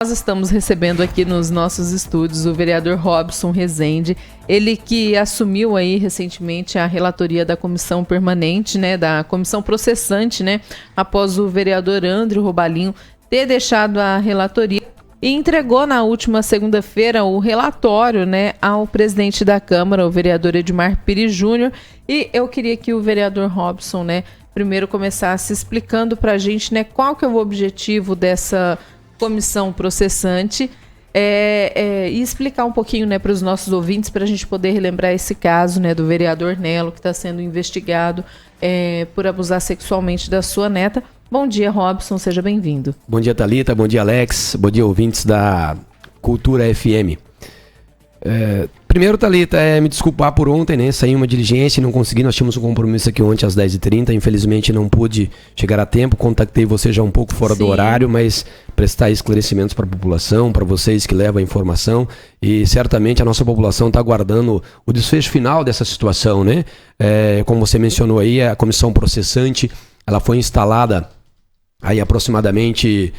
Nós estamos recebendo aqui nos nossos estúdios o vereador Robson Rezende, ele que assumiu aí recentemente a relatoria da comissão permanente, né, da comissão processante, né, após o vereador André Robalinho ter deixado a relatoria e entregou na última segunda-feira o relatório, né, ao presidente da Câmara, o vereador Edmar Pires Júnior. E eu queria que o vereador Robson, né, primeiro começasse explicando para a gente, né, qual que é o objetivo dessa comissão processante e explicar um pouquinho, né, para os nossos ouvintes, para a gente poder relembrar esse caso, né, do vereador Nelo, que está sendo investigado por abusar sexualmente da sua neta. Bom dia, Robson, seja bem-vindo. Bom dia, Thalita, bom dia, Alex, bom dia, ouvintes da Cultura FM. Primeiro, Thalita, me desculpar por ontem, né? Saí uma diligência e não consegui. Nós tínhamos um compromisso aqui ontem às 10h30. Infelizmente não pude chegar a tempo. Contactei você já um pouco fora do horário, mas prestar esclarecimentos para a população, para vocês que levam a informação. E certamente a nossa população está aguardando o desfecho final dessa situação, né? Como você mencionou aí, a comissão processante, ela foi instalada aí aproximadamente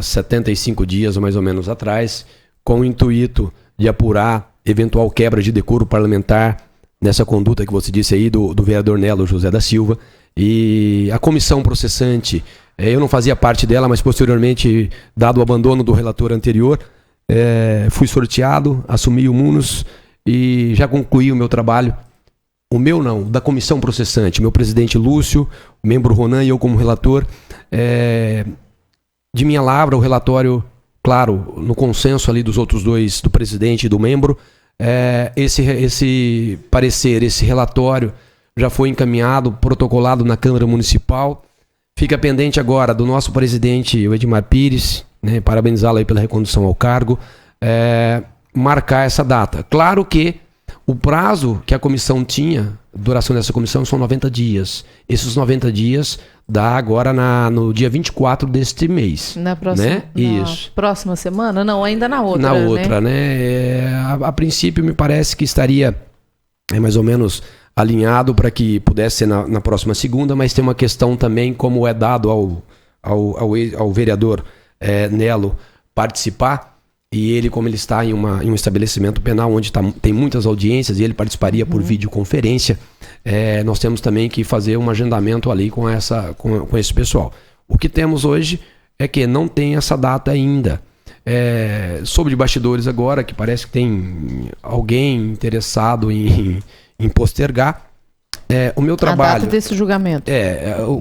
75 dias, mais ou menos, atrás, com o intuito de apurar eventual quebra de decoro parlamentar nessa conduta que você disse aí do vereador Nelo José da Silva. E a comissão processante, eu não fazia parte dela, mas posteriormente, dado o abandono do relator anterior, fui sorteado, assumi o MUNOS e já concluí o meu trabalho. O meu não, da comissão processante, meu presidente Lúcio, o membro Ronan e eu como relator. De minha lavra, o relatório, claro, no consenso ali dos outros dois, do presidente e do membro, esse parecer, esse relatório já foi encaminhado, protocolado na Câmara Municipal. Fica pendente agora do nosso presidente, o Edmar Pires, né, parabenizá-lo aí pela recondução ao cargo, marcar essa data. Claro que o prazo que a comissão tinha, duração dessa comissão, são 90 dias. Esses 90 dias dá agora no dia 24 deste mês. Na próxima, né? Isso. Próxima semana? Não, ainda na outra. Na outra, né? A princípio me parece que estaria mais ou menos alinhado para que pudesse ser na próxima segunda, mas tem uma questão também, como é dado ao vereador Nelo participar. E ele, como ele está em um estabelecimento penal onde tem muitas audiências e ele participaria por videoconferência, nós temos também que fazer um agendamento ali com esse pessoal. O que temos hoje é que não tem essa data ainda. Sobre bastidores agora, que parece que tem alguém interessado em postergar. O meu trabalho... A data desse julgamento.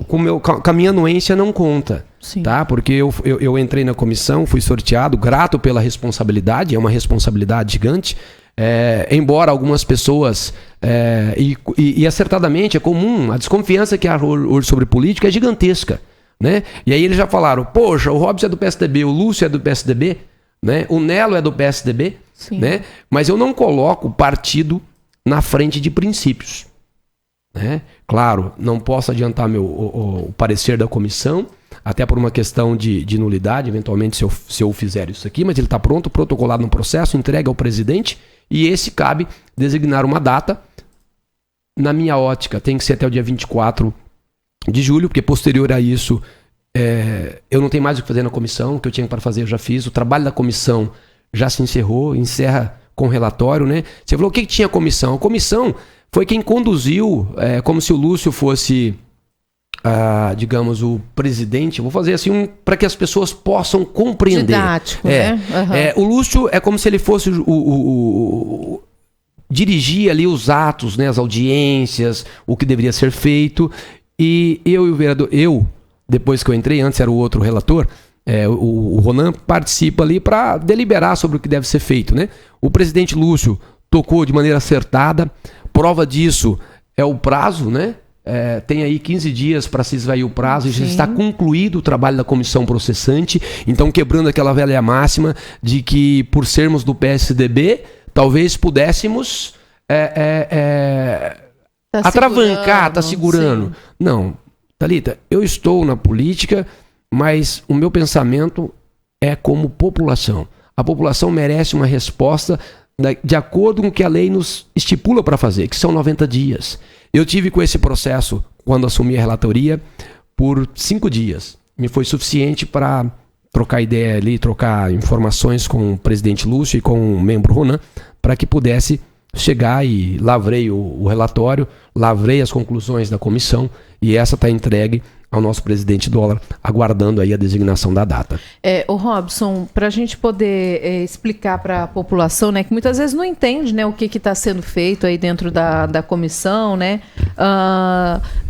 Com a minha anuência não conta. Sim. Tá? Porque eu entrei na comissão, fui sorteado, grato pela responsabilidade, é uma responsabilidade gigante. Embora algumas pessoas, e acertadamente é comum, a desconfiança que há hoje sobre política é gigantesca. Né? E aí eles já falaram, poxa, o Robson é do PSDB, o Lúcio é do PSDB, né? O Nelo é do PSDB, né? Mas eu não coloco partido na frente de princípios. Né? Claro, não posso adiantar o parecer da comissão, até por uma questão de nulidade, eventualmente se eu fizer isso aqui, mas ele está pronto, protocolado no processo, entregue ao presidente, e esse cabe designar uma data. Na minha ótica, tem que ser até o dia 24 de julho, porque posterior a isso, eu não tenho mais o que fazer na comissão, o que eu tinha para fazer eu já fiz, o trabalho da comissão já se encerra com relatório, né? Você falou, o que tinha a comissão? A comissão foi quem conduziu, como se o Lúcio fosse, digamos, o presidente. Vou fazer assim, para que as pessoas possam compreender. Didático, né? O Lúcio é como se ele fosse dirigir ali os atos, né, as audiências, o que deveria ser feito. E eu e o vereador, depois que eu entrei, antes era o outro relator, o Ronan participa ali para deliberar sobre o que deve ser feito, né? O presidente Lúcio tocou de maneira acertada. Prova disso é o prazo, né? Tem aí 15 dias para se esvair o prazo e já está concluído o trabalho da comissão processante. Então, quebrando aquela velha máxima de que, por sermos do PSDB, talvez pudéssemos atravancar, tá segurando. Sim. Não, Thalita, eu estou na política, mas o meu pensamento é como população. A população merece uma resposta de acordo com o que a lei nos estipula para fazer, que são 90 dias. Eu tive com esse processo, quando assumi a relatoria, por 5 dias. Me foi suficiente para trocar ideia ali, trocar informações com o presidente Lúcio e com o membro Ronan, para que pudesse chegar e lavrei o relatório, lavrei as conclusões da comissão e essa está entregue ao nosso presidente Dólar, aguardando aí a designação da data. O Robson, para a gente poder explicar para a população, né, que muitas vezes não entende, né, o que está sendo feito aí dentro da comissão, né?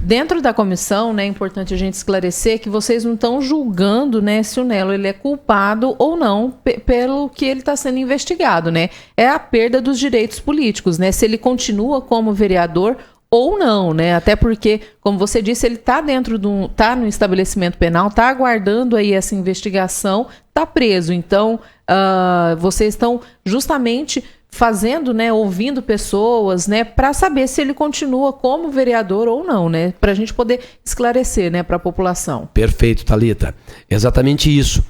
Dentro da comissão, né, é importante a gente esclarecer que vocês não estão julgando, né, se o Nelo ele é culpado ou não pelo que ele está sendo investigado, né? É a perda dos direitos políticos, né? Se ele continua como vereador ou não, né? Até porque, como você disse, ele está tá no estabelecimento penal, está aguardando aí essa investigação, está preso. Então, vocês estão justamente fazendo, né, ouvindo pessoas, né, para saber se ele continua como vereador ou não, né? Para a gente poder esclarecer, né, para a população. Perfeito, Thalita. Exatamente isso.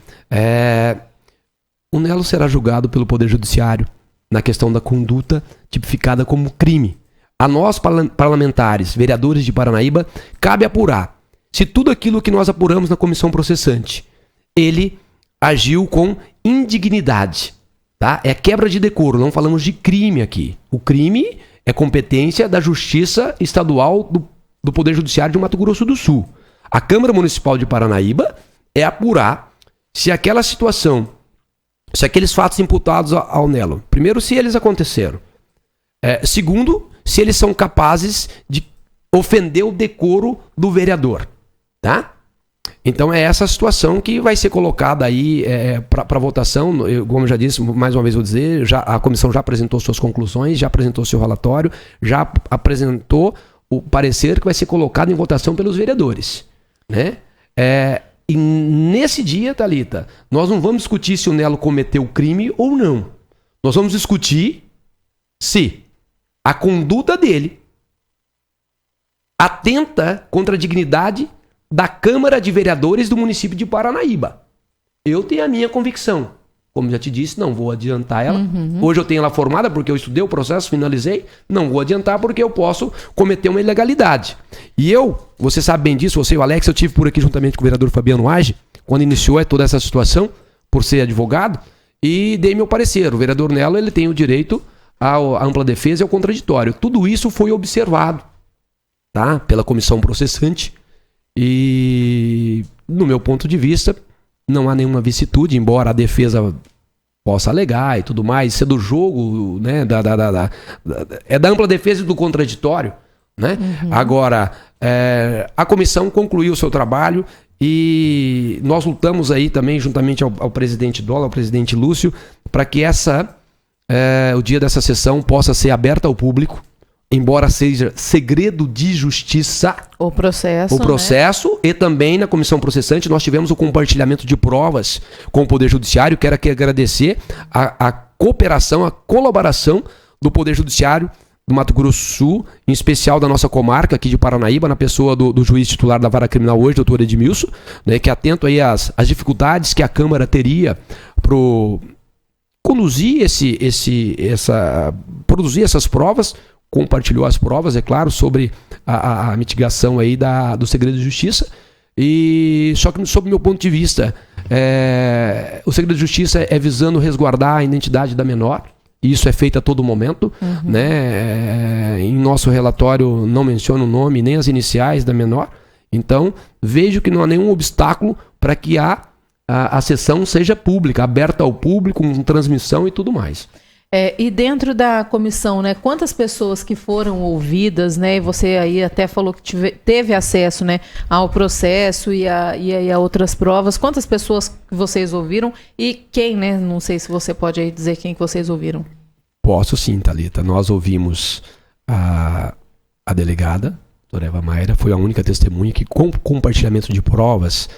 O Nelo será julgado pelo Poder Judiciário na questão da conduta tipificada como crime. A nós, parlamentares, vereadores de Paranaíba, cabe apurar se tudo aquilo que nós apuramos na comissão processante, ele agiu com indignidade, tá? É quebra de decoro, não falamos de crime aqui. O crime é competência da Justiça Estadual do Poder Judiciário de Mato Grosso do Sul. A Câmara Municipal de Paranaíba é apurar se aquela situação, se aqueles fatos imputados ao Nelo, primeiro, se eles aconteceram. Segundo, se eles são capazes de ofender o decoro do vereador, tá? Então é essa situação que vai ser colocada aí para votação. Como eu já disse, mais uma vez vou dizer, a comissão já apresentou suas conclusões, já apresentou seu relatório, já apresentou o parecer que vai ser colocado em votação pelos vereadores, né? E nesse dia, Thalita, nós não vamos discutir se o Nelo cometeu crime ou não. Nós vamos discutir se a conduta dele atenta contra a dignidade da Câmara de Vereadores do município de Paranaíba. Eu tenho a minha convicção. Como já te disse, não vou adiantar ela. Hoje eu tenho ela formada porque eu estudei o processo, finalizei. Não vou adiantar porque eu posso cometer uma ilegalidade. E você sabe bem disso, você e o Alex, eu tive por aqui juntamente com o vereador Fabiano Age, quando iniciou toda essa situação, por ser advogado, e dei meu parecer. O vereador Nelo, ele tem o direito à ampla defesa e ao contraditório. Tudo isso foi observado, tá? Pela comissão processante e, no meu ponto de vista, não há nenhuma vicissitude, embora a defesa possa alegar e tudo mais, isso é do jogo, né? É da ampla defesa e do contraditório, né? Agora, a comissão concluiu o seu trabalho e nós lutamos aí também, juntamente ao presidente Dólar, ao presidente Lúcio, para que o dia dessa sessão possa ser aberta ao público, embora seja segredo de justiça. O processo, né? E também na comissão processante nós tivemos o compartilhamento de provas com o Poder Judiciário. Quero aqui agradecer a cooperação, a colaboração do Poder Judiciário do Mato Grosso do Sul, em especial da nossa comarca aqui de Paranaíba, na pessoa do juiz titular da Vara Criminal hoje, doutor Edmilson, né, que atento aí às dificuldades que a Câmara teria para conduzir produzir essas provas, compartilhou as provas, é claro, sobre a mitigação aí do segredo de justiça. E só que, sob o meu ponto de vista, o segredo de justiça é visando resguardar a identidade da menor. E isso é feito a todo momento, né? Em nosso relatório não menciona o nome nem as iniciais da menor. Então, vejo que não há nenhum obstáculo para que a sessão seja pública, aberta ao público, com transmissão e tudo mais. E dentro da comissão, né, quantas pessoas que foram ouvidas, né, e você aí até falou que teve acesso, né, ao processo e a outras provas, quantas pessoas que vocês ouviram e quem, né, não sei se você pode aí dizer quem que vocês ouviram. Posso sim, Thalita. Nós ouvimos a delegada, doutora Eva Mayra, foi a única testemunha que, com compartilhamento de provas,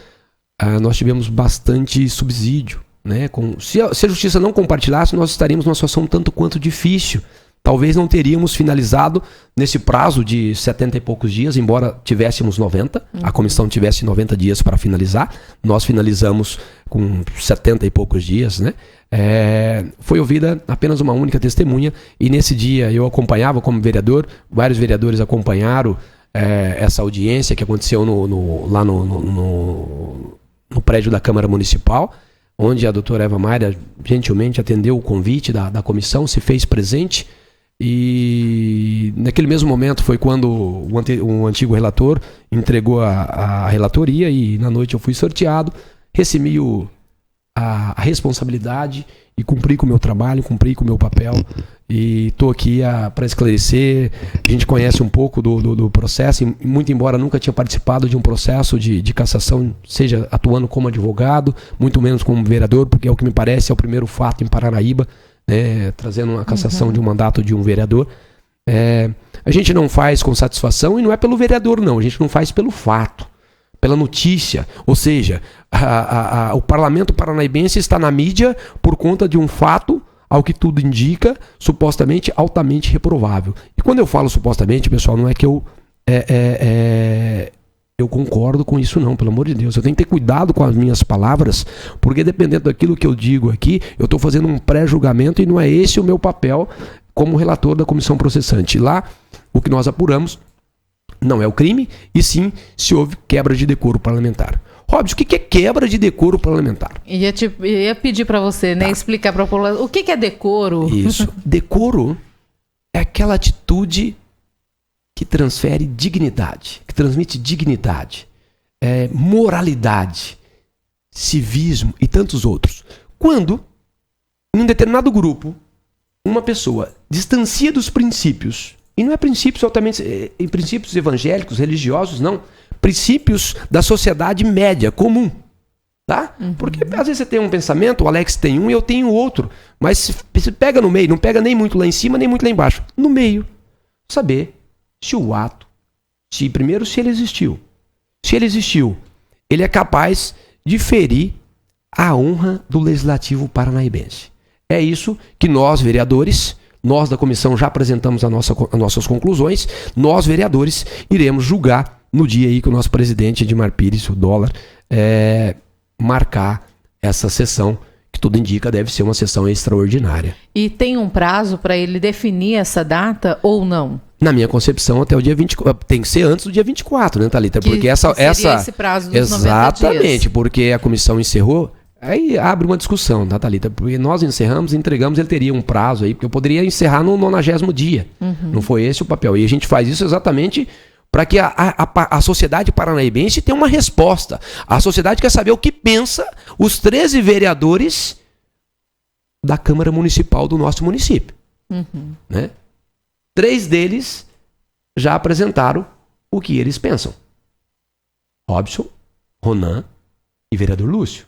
nós tivemos bastante subsídio. Né? Se a justiça não compartilhasse, nós estaríamos numa situação tanto quanto difícil. Talvez não teríamos finalizado nesse prazo de 70 e poucos dias, embora tivéssemos 90, a comissão tivesse 90 dias para finalizar, nós finalizamos com 70 e poucos dias, né? Foi ouvida apenas uma única testemunha, e nesse dia eu acompanhava como vereador, vários vereadores acompanharam essa audiência que aconteceu lá no prédio da Câmara Municipal. onde a doutora Eva Mayra gentilmente atendeu o convite da comissão, se fez presente. E naquele mesmo momento foi quando o antigo relator entregou a relatoria e na noite eu fui sorteado, recebi a responsabilidade e cumpri com o meu trabalho, cumpri com o meu papel e estou aqui para esclarecer. A gente conhece um pouco do processo, e muito embora nunca tinha participado de um processo de cassação, seja atuando como advogado, muito menos como vereador, porque é o que me parece é o primeiro fato em Paranaíba, né, trazendo uma cassação de um mandato de um vereador. A gente não faz com satisfação e não é pelo vereador não, a gente não faz pelo fato, pela notícia, ou seja, o parlamento paranaíbense está na mídia por conta de um fato, ao que tudo indica, supostamente altamente reprovável. E quando eu falo supostamente, pessoal, não é que eu concordo com isso não, pelo amor de Deus. Eu tenho que ter cuidado com as minhas palavras, porque dependendo daquilo que eu digo aqui, eu estou fazendo um pré-julgamento e não é esse o meu papel como relator da comissão processante. Lá, o que nós apuramos não é o crime, e sim se houve quebra de decoro parlamentar. Robson, o que é quebra de decoro parlamentar? Ia pedir para você, né, explicar para a população o que é decoro. Isso. Decoro é aquela atitude que transfere dignidade, que transmite dignidade, moralidade, civismo e tantos outros. Quando, em um determinado grupo, uma pessoa distancia dos princípios, e não é princípios altamente, em princípios evangélicos, religiosos, não, princípios da sociedade média, comum, tá? Porque às vezes você tem um pensamento, o Alex tem um e eu tenho outro, mas se pega no meio, não pega nem muito lá em cima, nem muito lá embaixo, no meio, saber se o ato, primeiro se ele existiu. Se ele existiu, ele é capaz de ferir a honra do Legislativo paranaíbense. É isso que nós, vereadores, nós da comissão já apresentamos as nossas conclusões, nós, vereadores, iremos julgar no dia aí que o nosso presidente Edmar Pires, o dólar, marcar essa sessão, que tudo indica deve ser uma sessão extraordinária. E tem um prazo para ele definir essa data ou não? Na minha concepção, até o dia 24. Tem que ser antes do dia 24, né, Thalita? Porque esse prazo dos 90 dias. Exatamente, porque a comissão encerrou. Aí abre uma discussão, tá, Thalita? Porque nós encerramos, entregamos, ele teria um prazo aí, porque eu poderia encerrar no 90º dia. Não foi esse o papel. E a gente faz isso exatamente para que a sociedade paranaíbense tenha uma resposta. A sociedade quer saber o que pensa os 13 vereadores da Câmara Municipal do nosso município. Né? 3 deles já apresentaram o que eles pensam. Robson, Ronan e vereador Lúcio.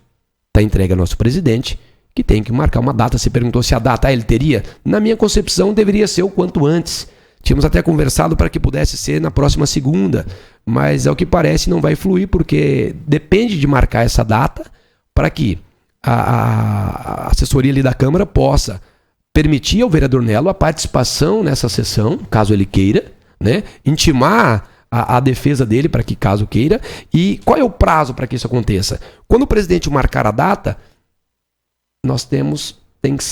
Está entregue ao nosso presidente, que tem que marcar uma data. Você perguntou se a data ele teria. Na minha concepção, deveria ser o quanto antes. Tínhamos até conversado para que pudesse ser na próxima segunda, mas ao que parece não vai fluir, porque depende de marcar essa data para que a assessoria ali da Câmara possa permitir ao vereador Nelo a participação nessa sessão, caso ele queira, né? Intimar a defesa dele para que caso queira. E qual é o prazo para que isso aconteça? Quando o presidente marcar a data, nós tem que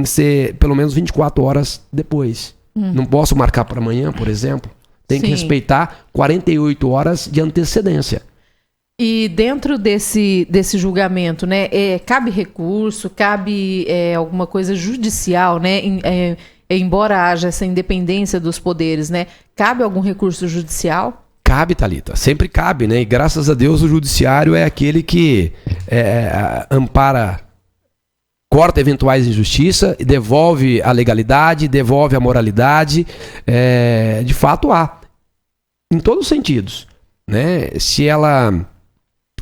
ser pelo menos 24 horas depois. Não posso marcar para amanhã, por exemplo. Tem que respeitar 48 horas de antecedência. E dentro desse julgamento, né, cabe recurso, cabe alguma coisa judicial, né? Embora haja essa independência dos poderes, né? Cabe algum recurso judicial? Cabe, Thalita. Sempre cabe, né? E graças a Deus o judiciário é aquele que ampara, corta eventuais injustiças, devolve a legalidade, devolve a moralidade. De fato há. Em todos os sentidos. Né? Se a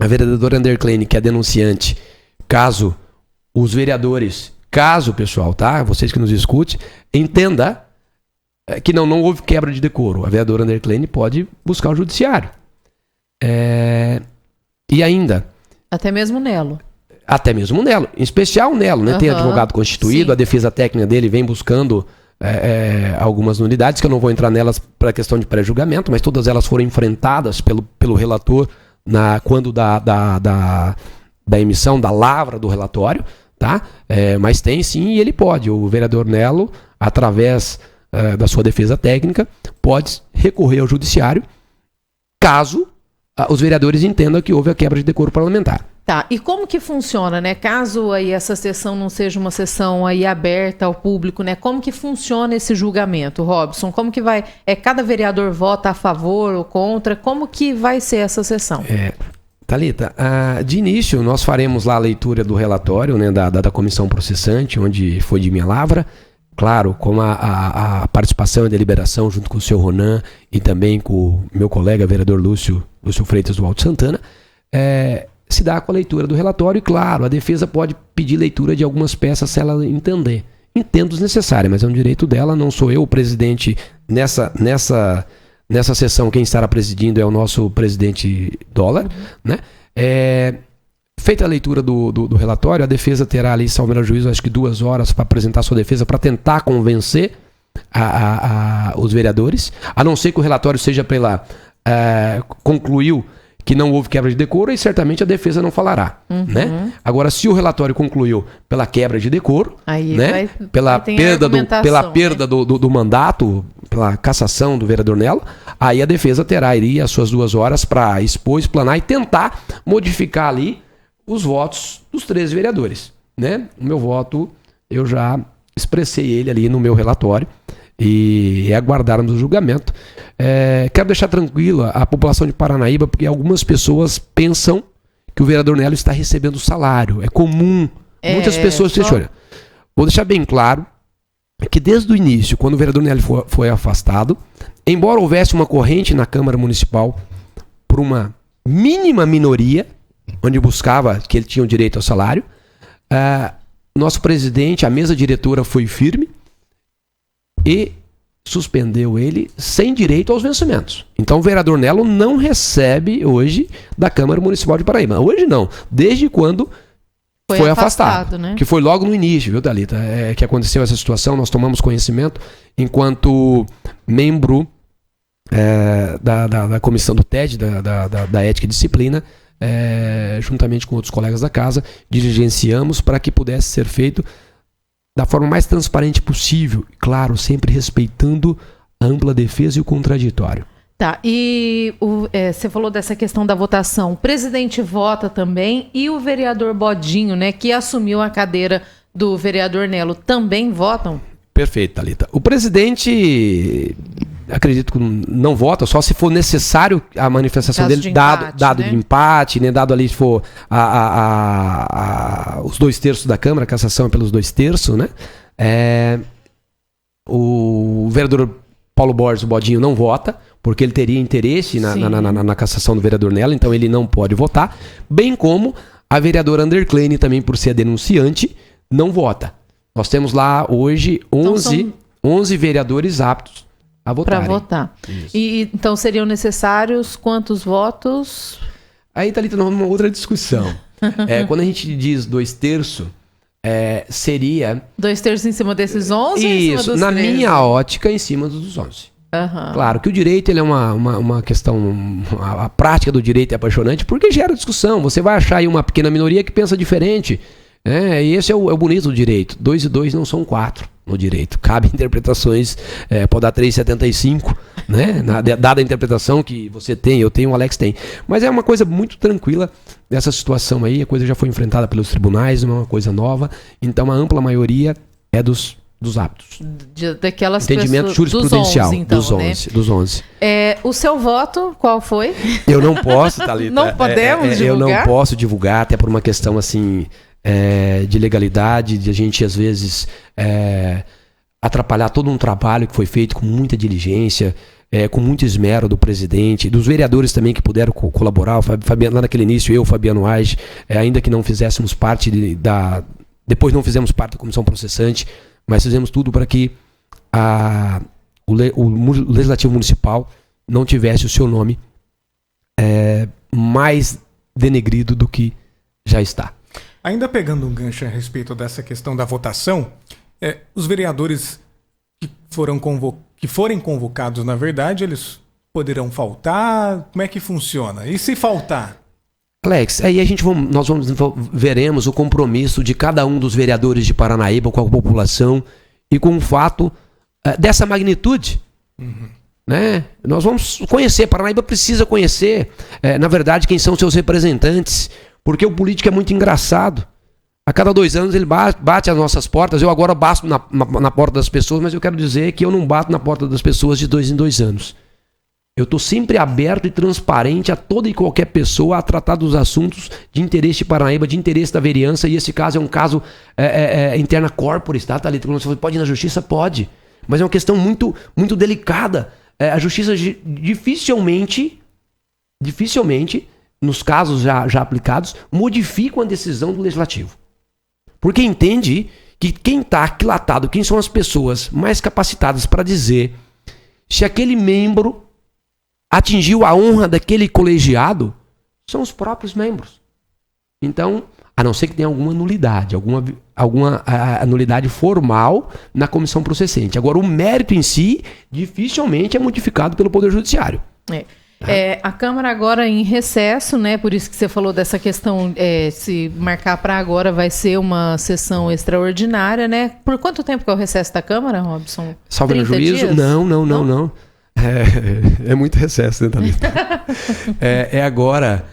vereadora Andercleine, que é denunciante, caso os vereadores... Caso, pessoal, tá? Vocês que nos escutem, entenda que não houve quebra de decoro. A vereadora Andercleine pode buscar o judiciário. E ainda... Até mesmo o Nelo. Até mesmo o Nelo. Em especial o Nelo, né? Tem advogado constituído, sim. A defesa técnica dele vem buscando algumas nulidades, que eu não vou entrar nelas para questão de pré-julgamento, mas todas elas foram enfrentadas pelo relator quando da emissão da lavra do relatório. Tá? Mas tem sim, e ele pode. O vereador Nelo, através da sua defesa técnica, pode recorrer ao judiciário caso os vereadores entendam que houve a quebra de decoro parlamentar. Tá, e como que funciona, né? Caso aí essa sessão não seja uma sessão aí aberta ao público, né? Como que funciona esse julgamento, Robson? Como que vai... cada vereador vota a favor ou contra? Como que vai ser essa sessão? Thalita, de início nós faremos lá a leitura do relatório, né, da comissão processante, onde foi de minha lavra. Claro, com a participação e deliberação junto com o senhor Ronan e também com o meu colega vereador Lúcio Freitas do Alto Santana, se dá com a leitura do relatório e, claro, a defesa pode pedir leitura de algumas peças se ela entender. Entendo desnecessária, mas é um direito dela, não sou eu o presidente nessa sessão. Quem estará presidindo é o nosso presidente Dólar, né? Feita a leitura do relatório, a defesa terá ali, salvo melhor juízo, acho que 2 horas para apresentar sua defesa, para tentar convencer os vereadores, a não ser que o relatório seja concluiu que não houve quebra de decoro, e certamente a defesa não falará, né? Agora, se o relatório concluiu pela quebra de decoro, aí né? Pela perda do mandato, pela cassação do vereador Nelo, aí a defesa terá as suas 2 horas para expor, explanar e tentar modificar ali os votos dos 13 vereadores, né? O meu voto, eu já expressei ele ali no meu relatório e aguardarmos o julgamento. Quero deixar tranquila a população de Paranaíba, porque algumas pessoas pensam que o vereador Nelo está recebendo salário. É comum. Muitas pessoas questionam. Vou deixar bem claro que desde o início, quando o vereador Nelo foi afastado, embora houvesse uma corrente na Câmara Municipal por uma mínima minoria, onde buscava que ele tinha o direito ao salário, nosso presidente, a mesa diretora foi firme e suspendeu ele sem direito aos vencimentos. Então o vereador Nelo não recebe hoje da Câmara Municipal de Paraíba. Hoje não, desde quando foi afastado, né? Que foi logo no início, viu, Thalita? Que aconteceu essa situação, nós tomamos conhecimento enquanto membro da comissão do TED, da Ética e Disciplina, juntamente com outros colegas da casa, diligenciamos para que pudesse ser feito da forma mais transparente possível, claro, sempre respeitando a ampla defesa e o contraditório. Tá, e você falou dessa questão da votação. O presidente vota também e o vereador Bodinho, né, que assumiu a cadeira do vereador Nelo, também votam? Perfeito, Thalita. O presidente, acredito que não vota, só se for necessário a manifestação dele, dado de empate, né? Dado ali se for os 2/3 da Câmara, a cassação é pelos 2/3, né? O vereador Paulo Borges, o Bodinho, não vota, porque ele teria interesse na cassação do vereador Nelo, então ele não pode votar, bem como a vereadora Ander Klein, também por ser denunciante, não vota. Nós temos lá hoje 11 vereadores aptos a votarem. Para votar. E então seriam necessários quantos votos? Aí, Thalita, nós vamos numa outra discussão. Quando a gente diz 2/3, seria... 2/3 em cima desses 11? Isso, na minha ótica, em cima dos 11. Claro que o direito ele é uma questão... A prática do direito é apaixonante porque gera discussão. Você vai achar aí uma pequena minoria que pensa diferente. E esse é o bonito do direito. 2 e 2 não são 4 no direito. Cabe interpretações, pode dar 3,75, né? Dada a interpretação que você tem, eu tenho, o Alex tem. Mas é uma coisa muito tranquila dessa situação aí. A coisa já foi enfrentada pelos tribunais, não é uma coisa nova. Então a ampla maioria é dos aptos. Daquelas entendimento pessoas, jurisprudencial dos 11. Dos 11. O seu voto, qual foi? Eu não posso, Thalita. Não podemos divulgar? Eu não posso divulgar, até por uma questão assim... de legalidade, de a gente às vezes atrapalhar todo um trabalho que foi feito com muita diligência, com muito esmero do presidente, dos vereadores também que puderam colaborar, Fabiano, lá naquele início, eu, Fabiano Age, ainda que não fizéssemos parte depois não fizemos parte da comissão processante, mas fizemos tudo para que o Legislativo Municipal não tivesse o seu nome mais denegrido do que já está. Ainda pegando um gancho a respeito dessa questão da votação, os vereadores que forem convocados, na verdade, eles poderão faltar? Como é que funciona? E se faltar? Alex, aí nós veremos o compromisso de cada um dos vereadores de Paranaíba com a população e com o fato dessa magnitude. Né? Nós vamos conhecer, Paranaíba precisa conhecer, na verdade, quem são seus representantes. Porque o político é muito engraçado. A cada 2 anos ele bate as nossas portas. Eu agora bato na porta das pessoas, mas eu quero dizer que eu não bato na porta das pessoas de 2 em 2 anos. Eu estou sempre aberto e transparente a toda e qualquer pessoa a tratar dos assuntos de interesse de Paranaíba, de interesse da vereança, e esse caso é um caso interna corporis, tá, Thalita? Quando você fala, pode ir na justiça? Pode. Mas é uma questão muito, muito delicada. A justiça dificilmente, nos casos já aplicados, modificam a decisão do legislativo. Porque entende que quem está aquilatado, quem são as pessoas mais capacitadas para dizer se aquele membro atingiu a honra daquele colegiado, são os próprios membros. Então, a não ser que tenha alguma nulidade, alguma nulidade formal na comissão processante. Agora, o mérito em si dificilmente é modificado pelo Poder Judiciário. A Câmara agora em recesso, né? Por isso que você falou dessa questão, se marcar para agora vai ser uma sessão extraordinária, né? Por quanto tempo que é o recesso da Câmara, Robson? Salvo no juízo? Dias? Não. É muito recesso, né, Thalita? Agora,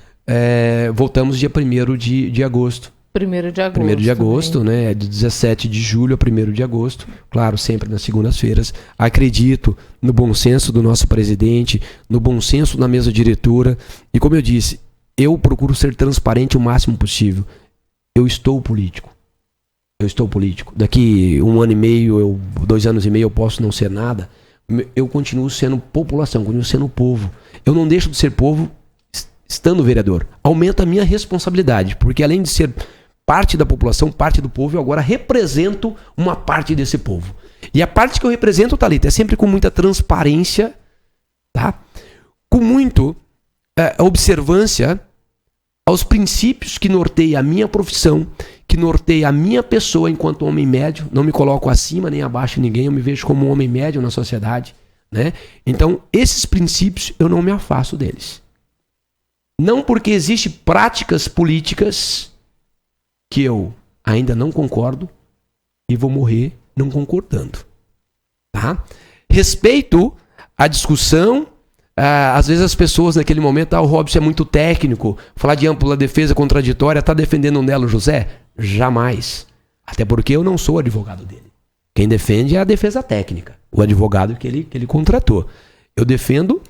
voltamos dia 1º de agosto. 1º de agosto. 1º de agosto, né? De 17 de julho a 1º de agosto. Claro, sempre nas segundas-feiras. Acredito no bom senso do nosso presidente, no bom senso da mesa diretora. E como eu disse, eu procuro ser transparente o máximo possível. Eu estou político. Daqui 1 ano e meio, 2 anos e meio, eu posso não ser nada. Eu continuo sendo população, continuo sendo povo. Eu não deixo de ser povo estando vereador. Aumenta a minha responsabilidade, porque além de ser parte da população, parte do povo, eu agora represento uma parte desse povo. E a parte que eu represento, Thalita, é sempre com muita transparência, tá? Com muito observância aos princípios que norteiam a minha profissão, que norteia a minha pessoa enquanto homem médio. Não me coloco acima nem abaixo de ninguém, eu me vejo como um homem médio na sociedade, né? Então, esses princípios, eu não me afasto deles. Não porque existem práticas políticas que eu ainda não concordo e vou morrer não concordando. Tá? Respeito a discussão. Às vezes as pessoas naquele momento, o Robson é muito técnico, falar de ampla defesa contraditória, tá defendendo o Nelo José? Jamais. Até porque eu não sou advogado dele. Quem defende é a defesa técnica, o advogado que ele contratou. Eu defendo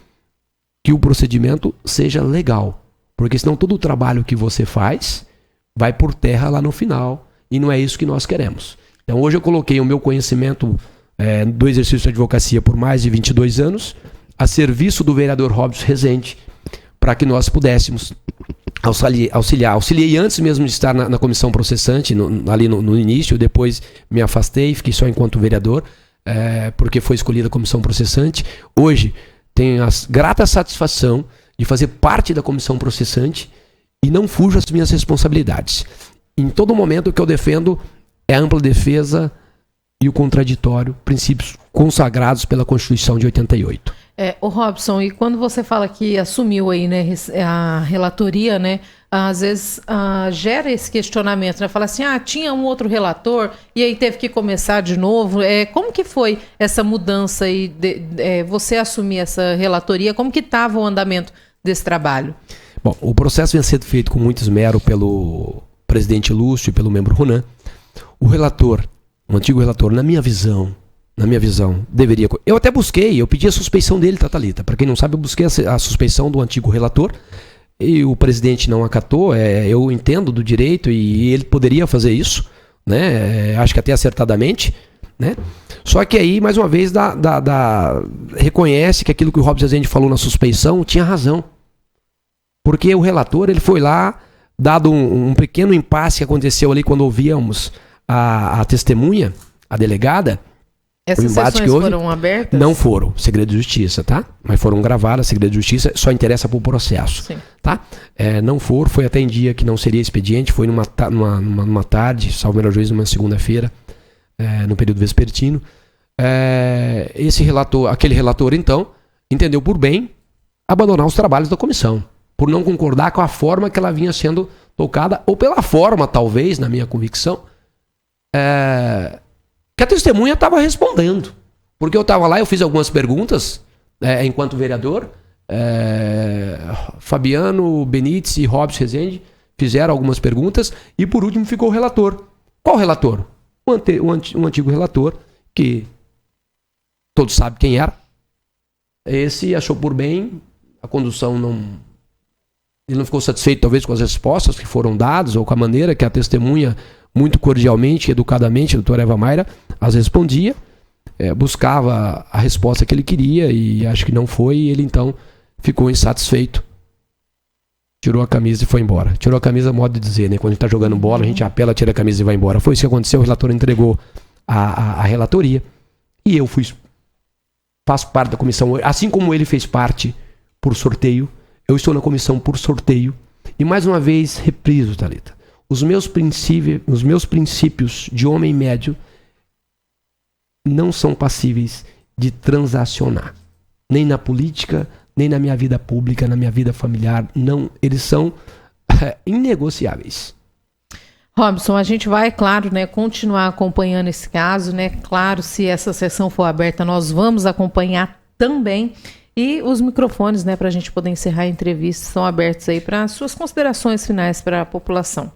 que o procedimento seja legal, porque senão todo o trabalho que você faz vai por terra lá no final, e não é isso que nós queremos. Então hoje eu coloquei o meu conhecimento do exercício de advocacia por mais de 22 anos, a serviço do vereador Robson Rezende, para que nós pudéssemos auxiliar. Auxiliei antes mesmo de estar na comissão processante, ali no início, depois me afastei, fiquei só enquanto vereador, porque foi escolhida a comissão processante. Hoje tenho a grata satisfação de fazer parte da comissão processante e não fujo às minhas responsabilidades. Em todo momento o que eu defendo é a ampla defesa e o contraditório, princípios consagrados pela Constituição de 88. O Robson, e quando você fala que assumiu aí, né, a relatoria, né, às vezes gera esse questionamento, né? Fala assim, tinha um outro relator e aí teve que começar de novo. Como que foi essa mudança aí, você assumir essa relatoria? Como que estava o andamento desse trabalho? Bom, o processo vem sendo feito com muito esmero pelo presidente Lúcio e pelo membro Ronan. O relator, o antigo relator, na minha visão, deveria... Eu até busquei, eu pedi a suspeição dele, Thalita. Para quem não sabe, eu busquei a suspeição do antigo relator e o presidente não acatou. Eu entendo do direito e ele poderia fazer isso, né? Acho que até acertadamente, né? Só que aí, mais uma vez, reconhece que aquilo que o Robson Rezende falou na suspeição tinha razão. Porque o relator, ele foi lá, dado um pequeno impasse que aconteceu ali quando ouvíamos a testemunha, a delegada. Essas sessões foram abertas? Não foram, segredo de justiça, tá? Mas foram gravadas, segredo de justiça, só interessa pro processo. Sim. Tá? Não foram, foi até em dia que não seria expediente, foi numa tarde, salvo melhor juízo, numa segunda-feira, no período vespertino. Aquele relator, então, entendeu por bem abandonar os trabalhos da comissão, por não concordar com a forma que ela vinha sendo tocada, ou pela forma, talvez, na minha convicção, que a testemunha estava respondendo. Porque eu estava lá, eu fiz algumas perguntas, enquanto vereador, Fabiano Benítez e Robson Rezende fizeram algumas perguntas e por último ficou o relator. Qual relator? O antigo relator, que todos sabem quem era. Esse achou por bem, a condução não... Ele não ficou satisfeito talvez com as respostas que foram dadas ou com a maneira que a testemunha, muito cordialmente, educadamente, a doutora Eva Mayra, as respondia. Buscava a resposta que ele queria e acho que não foi, e ele então ficou insatisfeito. Tirou a camisa e foi embora. Tirou a camisa, modo de dizer, né? Quando a gente tá jogando bola, a gente apela, tira a camisa e vai embora. Foi isso que aconteceu, o relator entregou a relatoria e eu faço parte da comissão, assim como ele fez parte por sorteio, eu estou na comissão por sorteio. E mais uma vez, repriso, Thalita, os meus princípios de homem médio não são passíveis de transacionar. Nem na política, nem na minha vida pública, na minha vida familiar. Não, eles são inegociáveis. Robson, a gente vai, claro, né, continuar acompanhando esse caso, né? Claro, se essa sessão for aberta, nós vamos acompanhar também. E os microfones, né, para a gente poder encerrar a entrevista, são abertos aí para suas considerações finais para a população.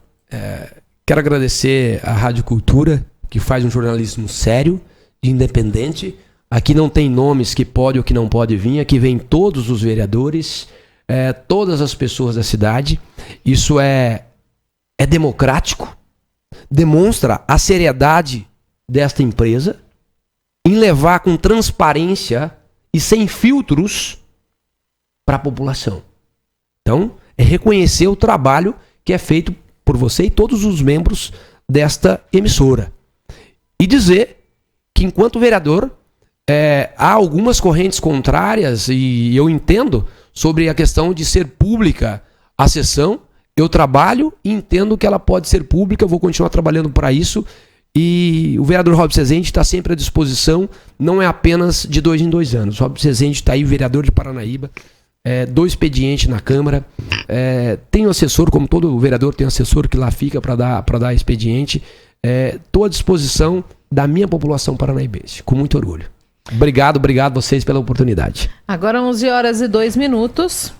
Quero agradecer à Rádio Cultura, que faz um jornalismo sério, independente. Aqui não tem nomes que pode ou que não pode vir, aqui vem todos os vereadores, todas as pessoas da cidade. Isso é democrático, demonstra a seriedade desta empresa em levar com transparência e sem filtros para a população. Então, é reconhecer o trabalho que é feito por você e todos os membros desta emissora. E dizer que, enquanto vereador, há algumas correntes contrárias, e eu entendo, sobre a questão de ser pública a sessão. Eu trabalho e entendo que ela pode ser pública, eu vou continuar trabalhando para isso. E o vereador Robson Rezende está sempre à disposição, não é apenas de 2 em 2 anos. O Robson Rezende está aí, vereador de Paranaíba, do expediente na Câmara. Tem um assessor, como todo vereador tem um assessor que lá fica para dar expediente. Estou à disposição da minha população paranaíbense, com muito orgulho. Obrigado vocês pela oportunidade. Agora 11h02.